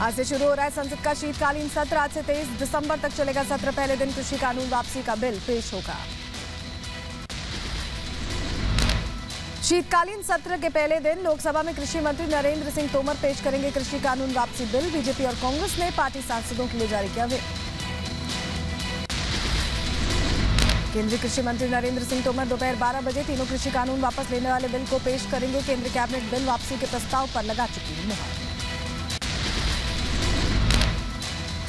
आज से शुरू हो रहा है संसद का शीतकालीन सत्र। आज से 23 दिसंबर तक चलेगा सत्र। पहले दिन कृषि कानून वापसी का बिल पेश होगा। शीतकालीन सत्र के पहले दिन लोकसभा में कृषि मंत्री नरेंद्र सिंह तोमर पेश करेंगे कृषि कानून वापसी बिल। बीजेपी और कांग्रेस ने पार्टी सांसदों के लिए जारी किया व्हिप। केंद्रीय कृषि मंत्री नरेंद्र सिंह तोमर दोपहर 12 बजे तीनों कृषि कानून वापस लेने वाले बिल को पेश करेंगे। केंद्रीय कैबिनेट बिल वापसी के प्रस्ताव पर लगा चुकी है मुहर।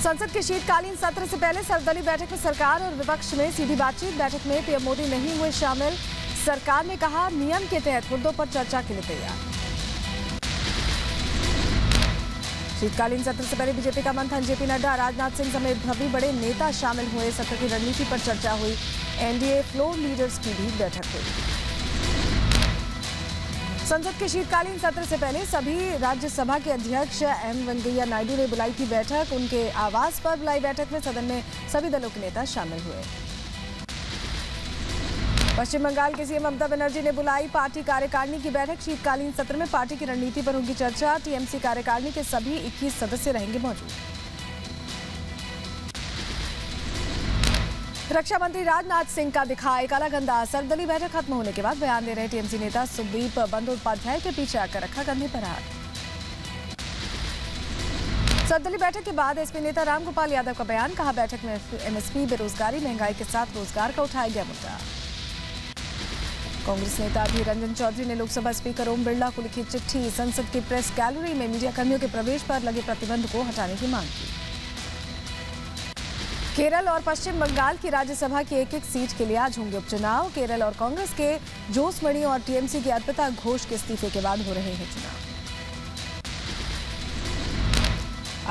संसद के शीतकालीन सत्र से पहले सर्वदलीय बैठक में सरकार और विपक्ष में सीधी बातचीत। बैठक में पीएम मोदी नहीं हुए शामिल। सरकार ने कहा नियम के तहत मुद्दों पर चर्चा के लिए तैयार। शीतकालीन सत्र से पहले बीजेपी का मंथन। जेपी नड्डा, राजनाथ सिंह समेत सभी बड़े नेता शामिल हुए। सत्र की रणनीति पर चर्चा हुई। एनडीए फ्लोर लीडर्स की भी बैठक हुई। संसद के शीतकालीन सत्र से पहले सभी राज्यसभा के अध्यक्ष एम वेंकैया नायडू ने बुलाई थी बैठक। उनके आवास पर बुलाई बैठक में सदन में सभी दलों के नेता शामिल हुए। पश्चिम बंगाल के सीएम ममता बनर्जी ने बुलाई पार्टी कार्यकारिणी की बैठक। शीतकालीन सत्र में पार्टी की रणनीति पर होगी चर्चा। टीएमसी कार्यकारिणी के सभी 21 सदस्य रहेंगे मौजूद। रक्षा मंत्री राजनाथ सिंह का दिखा एक अलग अंदाज। सर्वदलीय बैठक खत्म होने के बाद बयान दे रहे टीएमसी नेता सुदीप बंदोपाध्याय के पीछे आकर रखा कंधे पर हाथ। सर्वदलीय बैठक के बाद एसपी नेता रामगोपाल यादव का बयान। कहा बैठक में एमएसपी, बेरोजगारी, महंगाई के साथ रोजगार का उठाया गया मुद्दा। कांग्रेस नेता अधीर रंजन चौधरी ने लोकसभा स्पीकर ओम बिरला को लिखी चिट्ठी। संसद की प्रेस गैलरी में मीडिया कर्मियों के प्रवेश पर लगे प्रतिबंध को हटाने की मांग की। केरल और पश्चिम बंगाल की राज्यसभा की एक एक सीट के लिए आज होंगे उपचुनाव। केरल और कांग्रेस के जोसमणि और टीएमसी की अर्पिता घोष के इस्तीफे के बाद हो रहे हैं चुनाव।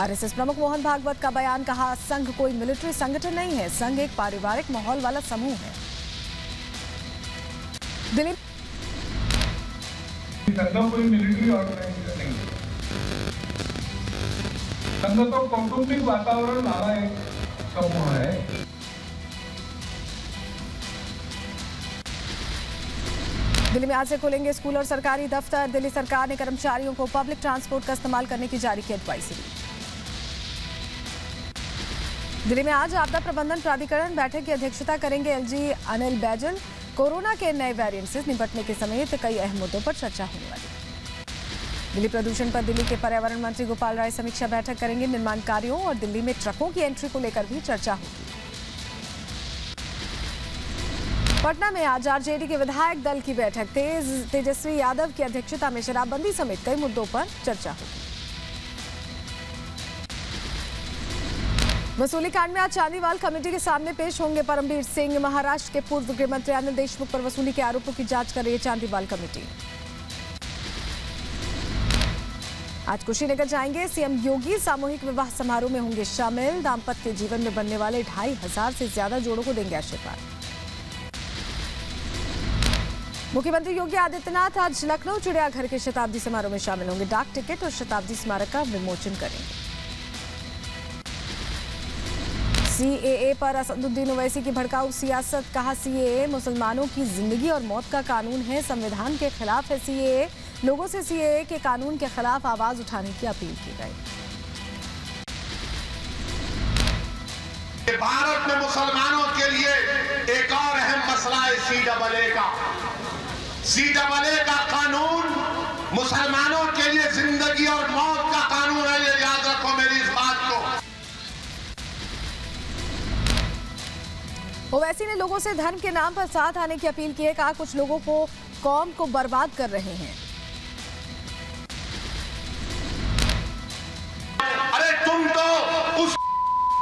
आरएसएस प्रमुख मोहन भागवत का बयान। कहा संघ कोई मिलिट्री संगठन नहीं है, संघ एक पारिवारिक माहौल वाला समूह है। दिल्ली संघ कोई मिलिट्री ऑर्गेनाइजेशन नहीं है। संघ तो कौटुंबिक वातावरण वाला एक समूह है। दिल्ली में आज से खुलेंगे स्कूल और सरकारी दफ्तर। दिल्ली सरकार ने कर्मचारियों को पब्लिक ट्रांसपोर्ट का इस्तेमाल करने की जारी की एडवाइजरी। दिल्ली में आज आपदा प्रबंधन प्राधिकरण बैठक की अध्यक्षता करेंगे एलजी अनिल बैजल। कोरोना के नए वेरिएंट से निपटने के समेत कई अहम मुद्दों पर चर्चा होने वाली है। दिल्ली प्रदूषण पर दिल्ली के पर्यावरण मंत्री गोपाल राय समीक्षा बैठक करेंगे। निर्माण कार्यों और दिल्ली में ट्रकों की एंट्री को लेकर भी चर्चा होगी। पटना में आज आरजेडी के विधायक दल की बैठक। तेजस्वी यादव की अध्यक्षता में शराबबंदी समेत कई मुद्दों पर चर्चा होगी। वसूली कांड में आज चांदीवाल कमेटी के सामने पेश होंगे परमबीर सिंह। महाराष्ट्र के पूर्व गृह मंत्री अनिल देशमुख पर वसूली के आरोपों की जांच कर रही है चांदीवाल कमेटी। आज कुशीनगर जाएंगे सीएम योगी। सामूहिक विवाह समारोह में होंगे शामिल। दाम्पत्य जीवन में बनने वाले 2500 से ज्यादा जोड़ों को देंगे आशीर्वाद। मुख्यमंत्री योगी आदित्यनाथ आज लखनऊ चिड़ियाघर के शताब्दी समारोह में शामिल होंगे। डाक टिकट और शताब्दी स्मारक का विमोचन करेंगे। सीएए पर असदुद्दीन ओवैसी की भड़काऊ सियासत। कहा सीएए मुसलमानों की जिंदगी और मौत का कानून है, संविधान के खिलाफ है सीएए। लोगों से सीएए के कानून के खिलाफ आवाज उठाने की अपील की गई। भारत में मुसलमानों के लिए एक और अहम मसला है सीएए का। सीएए का कानून मुसलमानों के लिए जिंदगी और मौत का कानून है। ये याद रखो मेरी इस बात को। ओवैसी ने लोगों से धर्म के नाम पर साथ आने की अपील की है। कहा कुछ लोगों को कौम को बर्बाद कर रहे हैं। अरे तुम तो उस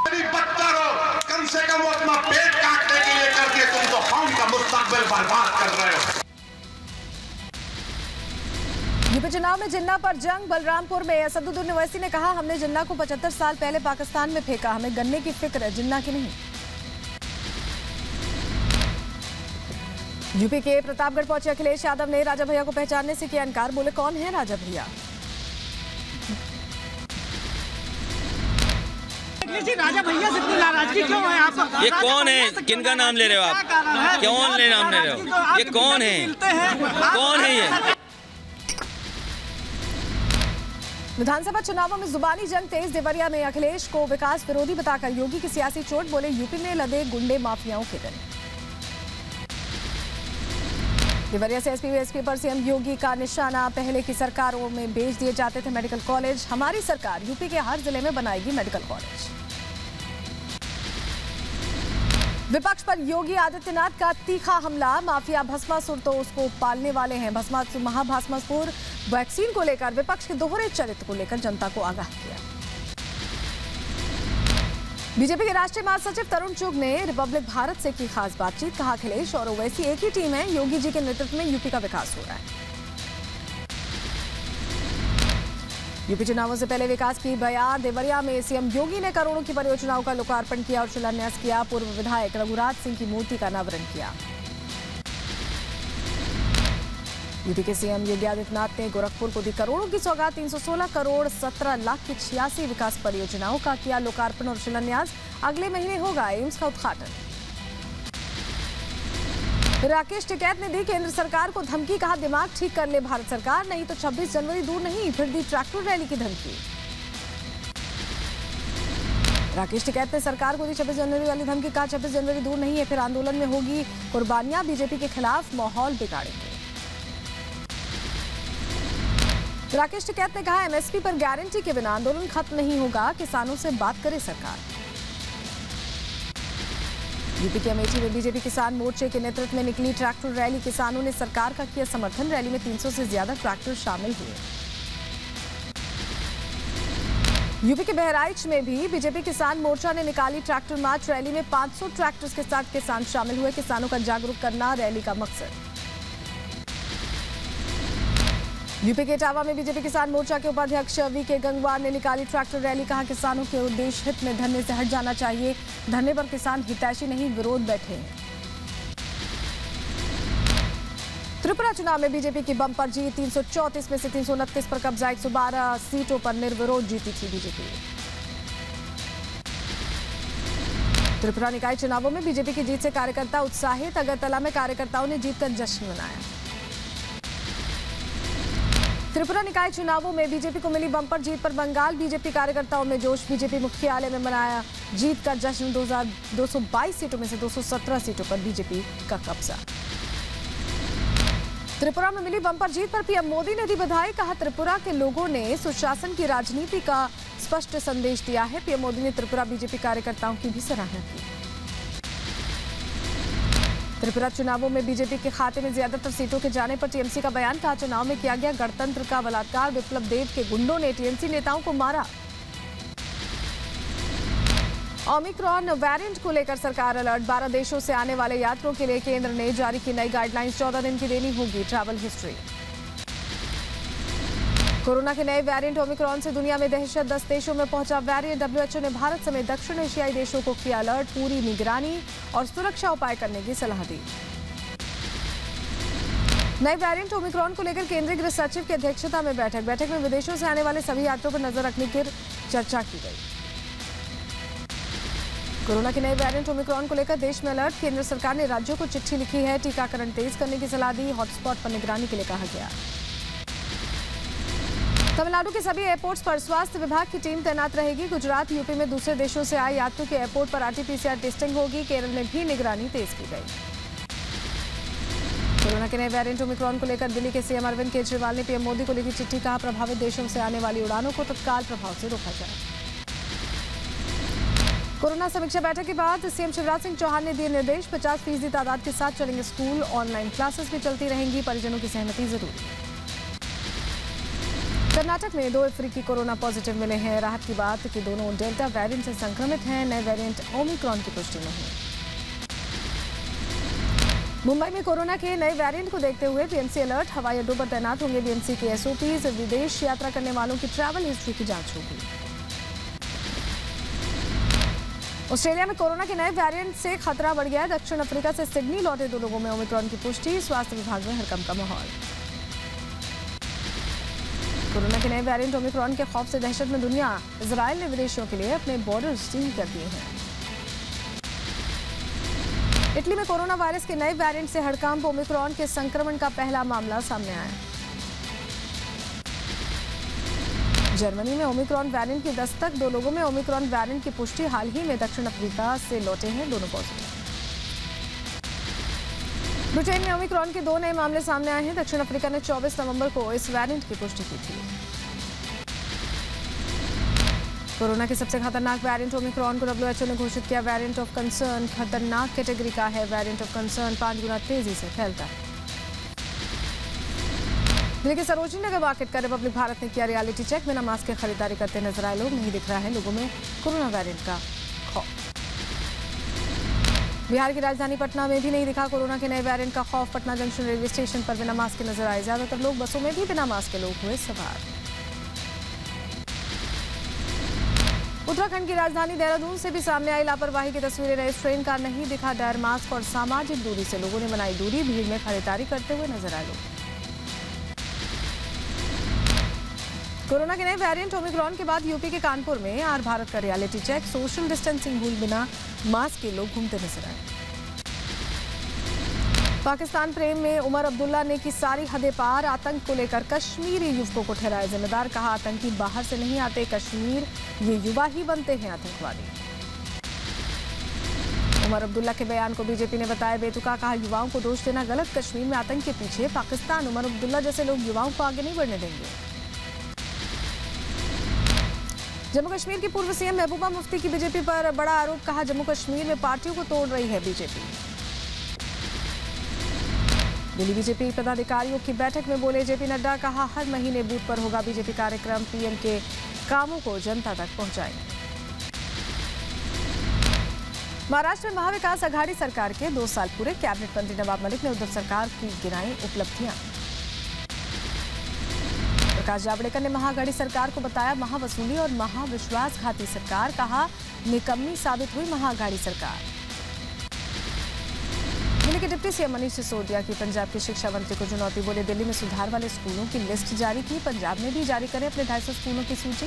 बदतर हो, कम से कम वो अपना पेट काटने के लिए करके तुम तो कौम का मुस्तकबिल बर्बाद कर रहे हो। यूपी चुनाव में जिन्ना पर जंग। बलरामपुर में असदुद्दीन ओवैसी ने कहा हमने जिन्ना को 75 साल पहले पाकिस्तान में फेंका, हमें गन्ने की फिक्र है, जिन्ना की नहीं। यूपी के प्रतापगढ़ पहुंचे अखिलेश यादव ने राजा भैया को पहचानने से किया इनकार। बोले कौन है राजा भैया। राजा भैया से इतनी नाराजगी क्यों है आप? ये कौन है? किनका नाम ले रहे हो आप? कौन ले नाम ले रहे हो? ये कौन है? कौन है ये? विधानसभा चुनावों में जुबानी जंग तेज। देवरिया में अखिलेश को विकास विरोधी बताकर योगी की सियासी चोट, बोले यूपी में लदे गुंडे माफियाओं के दिन। देवरिया से एसपी पर सीएम योगी का निशाना, पहले की सरकारों में बेच दिए जाते थे मेडिकल कॉलेज, हमारी सरकार यूपी के हर जिले में बनाएगी मेडिकल कॉलेज। विपक्ष पर योगी आदित्यनाथ का तीखा हमला, माफिया भस्मासुर तो उसको पालने वाले हैं। महाभस्मासुर वैक्सीन को लेकर विपक्ष के दोहरे चरित्र को लेकर जनता को आगाह किया। बीजेपी के राष्ट्रीय महासचिव तरुण चुग ने रिपब्लिक भारत से की खास बातचीत, कहा अखिलेश और ओवैसी एक ही टीम है, योगी जी के नेतृत्व में यूपी का विकास हो रहा है। यूपी चुनावों से पहले विकास की बयान। देवरिया में सीएम योगी ने करोड़ों की परियोजनाओं का लोकार्पण किया और शिलान्यास किया। पूर्व विधायक रघुराज सिंह की मूर्ति का अनावरण किया। यूपी के सीएम योगी आदित्यनाथ ने गोरखपुर को दी करोड़ों की सौगात, 316 करोड़ 17 लाख की 86 विकास परियोजनाओं का किया लोकार्पण और शिलान्यास। अगले महीने होगा एम्स का उद्घाटन। राकेश टिकैत ने दी केंद्र सरकार को धमकी, कहा दिमाग ठीक कर ले भारत सरकार, नहीं तो 26 जनवरी दूर नहीं। फिर दी ट्रैक्टर रैली की धमकी। राकेश टिकैत ने सरकार को दी 26 जनवरी वाली धमकी, कहा 26 जनवरी दूर नहीं है, फिर आंदोलन में होगी कुर्बानियां, बीजेपी के खिलाफ माहौल बिगाड़ेंगे। राकेश टिकैत ने कहा एमएसपी पर गारंटी के बिना आंदोलन खत्म नहीं होगा, किसानों से बात करे सरकार। यूपी के अमेठी में बीजेपी किसान मोर्चे के नेतृत्व में निकली ट्रैक्टर रैली, किसानों ने सरकार का किया समर्थन। रैली में 300 से ज्यादा ट्रैक्टर शामिल हुए। यूपी के बहराइच में भी बीजेपी किसान मोर्चा ने निकाली ट्रैक्टर मार्च। रैली में 500 ट्रैक्टर्स के साथ किसान शामिल हुए। किसानों का जागरूक करना रैली का मकसद। यूपी के इटावा में बीजेपी किसान मोर्चा के उपाध्यक्ष वीके गंगवार ने निकाली ट्रैक्टर रैली, कहा किसानों के उद्देश्य हित में धरने से हट जाना चाहिए, धरने पर किसान हितैषी नहीं विरोध बैठे। त्रिपुरा चुनाव में बीजेपी की बम्पर जीत, 334 में से 329 पर कब्जा, 112 सीटों पर निर्विरोध जीती थी बीजेपी। त्रिपुरा निकाय चुनावों में बीजेपी की जीत से कार्यकर्ता उत्साहित, अगरतला में कार्यकर्ताओं ने जीत का जश्न मनाया। त्रिपुरा निकाय चुनावों में बीजेपी को मिली बम्पर जीत पर बंगाल बीजेपी कार्यकर्ताओं में जोश, बीजेपी मुख्यालय में मनाया जीत का जश्न। 222 सीटों में से 217 सीटों पर बीजेपी का कब्जा। त्रिपुरा में मिली बम्पर जीत पर पीएम मोदी ने दी बधाई, कहा त्रिपुरा के लोगों ने सुशासन की राजनीति का स्पष्ट संदेश दिया है। पीएम मोदी ने त्रिपुरा बीजेपी कार्यकर्ताओं की भी सराहना की। त्रिपुरा चुनावों में बीजेपी के खाते में ज्यादातर सीटों के जाने पर टीएमसी का बयान, कहा चुनाव में किया गया गणतंत्र का बलात्कार, विप्लव देव के गुंडों ने टीएमसी नेताओं को मारा। ओमिक्रॉन वेरिएंट को लेकर सरकार अलर्ट, 12 देशों से आने वाले यात्रियों के लिए केंद्र ने जारी की नई गाइडलाइंस, 14 दिन की देनी होगी ट्रैवल हिस्ट्री। कोरोना के नए वेरिएंट ओमिक्रॉन से दुनिया में दहशत, 10 देशों में पहुंचा वेरिएंट। डब्ल्यूएचओ ने भारत समेत दक्षिण एशियाई देशों को किया अलर्ट, पूरी निगरानी और सुरक्षा उपाय करने की सलाह दी। नए वेरिएंट ओमिक्रॉन को लेकर केंद्रीय गृह सचिव की अध्यक्षता में बैठक में विदेशों से आने वाले सभी यात्रियों पर नजर रखने की चर्चा की गई। कोरोना के नए वेरिएंट ओमिक्रॉन को लेकर देश में अलर्ट, केंद्र सरकार ने राज्यों को चिट्ठी लिखी है, टीकाकरण तेज करने की सलाह दी, हॉटस्पॉट पर निगरानी के लिए कहा गया। तमिलनाडु के सभी एयरपोर्ट्स पर स्वास्थ्य विभाग की टीम तैनात रहेगी। गुजरात, यूपी में दूसरे देशों से आए यात्रियों के एयरपोर्ट पर आरटीपीसीआर टेस्टिंग होगी। केरल में भी निगरानी तेज की गई। कोरोना के नए वेरिएंट ओमिक्रॉन को लेकर दिल्ली के सीएम अरविंद केजरीवाल ने पीएम मोदी को लिखी चिट्ठी, कहा प्रभावित देशों से आने वाली उड़ानों को तत्काल प्रभाव से रोका जाए। कोरोना समीक्षा बैठक के बाद सीएम शिवराज सिंह चौहान ने दिए निर्देश, 50% तादाद के साथ चलेंगे स्कूल, ऑनलाइन क्लासेस भी चलती रहेंगी, परिजनों की सहमति जरूरी। कर्नाटक में 2 अफ्रीकी कोरोना पॉजिटिव मिले हैं, राहत की बात कि दोनों डेल्टा वेरिएंट से संक्रमित हैं, नए वेरिएंट ओमिक्रॉन की पुष्टि नहीं। मुंबई में कोरोना के नए वेरिएंट को देखते हुए बीएमसी अलर्ट, हवाई अड्डों पर तैनात होंगे बीएमसी के एसओपीज, विदेश यात्रा करने वालों की ट्रैवल हिस्ट्री की जांच होगी। ऑस्ट्रेलिया में कोरोना के नए वेरिएंट से खतरा बढ़ गया है, दक्षिण अफ्रीका से सिडनी लौटे 2 लोगों में ओमिक्रॉन की पुष्टि, स्वास्थ्य विभाग में हड़कंप का माहौल। कोरोना के नए वेरिएंट ओमिक्रॉन के खौफ से दहशत में दुनिया, इजराइल ने विदेशियों के लिए अपने बॉर्डर सील कर दिए हैं। इटली में कोरोना वायरस के नए वेरिएंट से हड़कंप, ओमिक्रॉन के संक्रमण का पहला मामला सामने आया। जर्मनी में ओमिक्रॉन वेरिएंट की दस्तक, 2 लोगों में ओमिक्रॉन वेरिएंट की पुष्टि। हाल ही में दक्षिण अफ्रीका से लौटे हैं दोनों पॉजिटिव। ब्रिटेन में ओमिक्रॉन के 2 नए मामले सामने आए हैं। दक्षिण अफ्रीका ने 24 नवंबर को इस वेरिएंट की पुष्टि की थी। कोरोना के सबसे खतरनाक वेरिएंट ओमिक्रॉन को WHO ने घोषित किया वेरिएंट ऑफ कंसर्न। खतरनाक कैटेगरी का है वेरिएंट ऑफ कंसर्न, 5 गुना तेजी से फैलता है। दिल्ली के सरोजनी नगर मार्केट का रिपब्लिक भारत ने किया रियलिटी चेक। बिना मास्क के खरीदारी करते नजर आए लोग। नहीं दिख रहा है लोगों में कोरोना वेरिएंट का खौफ। बिहार की राजधानी पटना में भी नहीं दिखा कोरोना के नए वेरिएंट का खौफ। पटना जंक्शन रेलवे स्टेशन पर बिना मास्क के नजर आए। ज्यादातर लोग बसों में भी बिना मास्क के लोग हुए सवार। उत्तराखंड की राजधानी देहरादून से भी सामने आई लापरवाही की तस्वीरें। नए ट्रेन का नहीं दिखा डर। मास्क और सामाजिक दूरी से लोगों ने बनाई दूरी। भीड़ में खरीदारी करते हुए नजर आए लोग। कोरोना के नए वेरिएंट ओमिक्रॉन के बाद यूपी के कानपुर में आर भारत का रियलिटी चेक। सोशल डिस्टेंसिंग भूल बिना मास्क के लोग घूमते नजर आए। पाकिस्तान प्रेम में उमर अब्दुल्ला ने की सारी हदें पार। आतंक को लेकर कश्मीरी युवकों को ठहराया जिम्मेदार। कहा आतंकी बाहर से नहीं आते, कश्मीर ये युवा ही बनते हैं आतंकवादी। उमर अब्दुल्ला के बयान को बीजेपी ने बताया बेतुका। कहा युवाओं को दोष देना गलत। कश्मीर में आतंक के पीछे पाकिस्तान। उमर अब्दुल्ला जैसे लोग युवाओं को आगे नहीं बढ़ने देंगे। जम्मू कश्मीर की पूर्व सीएम महबूबा मुफ्ती की बीजेपी पर बड़ा आरोप। कहा जम्मू कश्मीर में पार्टियों को तोड़ रही है बीजेपी। दिल्ली बीजेपी पदाधिकारियों की बैठक में बोले जेपी नड्डा। कहा हर महीने बूथ पर होगा बीजेपी कार्यक्रम। पीएम के कामों को जनता तक पहुंचाएंगे। महाराष्ट्र में महाविकास अघाड़ी सरकार के 2 साल पूरे। कैबिनेट मंत्री नवाब मलिक ने उद्धव सरकार की गिनाई उपलब्धियां। प्रकाश जावड़ेकर ने महाअघाड़ी सरकार को बताया महावसूली और महाविश्वासघाती सरकार। कहा निकम्मी साबित हुई महाअघाड़ी सरकार। दिल्ली के डिप्टी सीएम मनीष सिसोदिया की पंजाब के शिक्षा मंत्री को चुनौती। बोले दिल्ली में सुधार वाले स्कूलों की लिस्ट जारी की। पंजाब में भी जारी करें अपने 250 स्कूलों की सूची।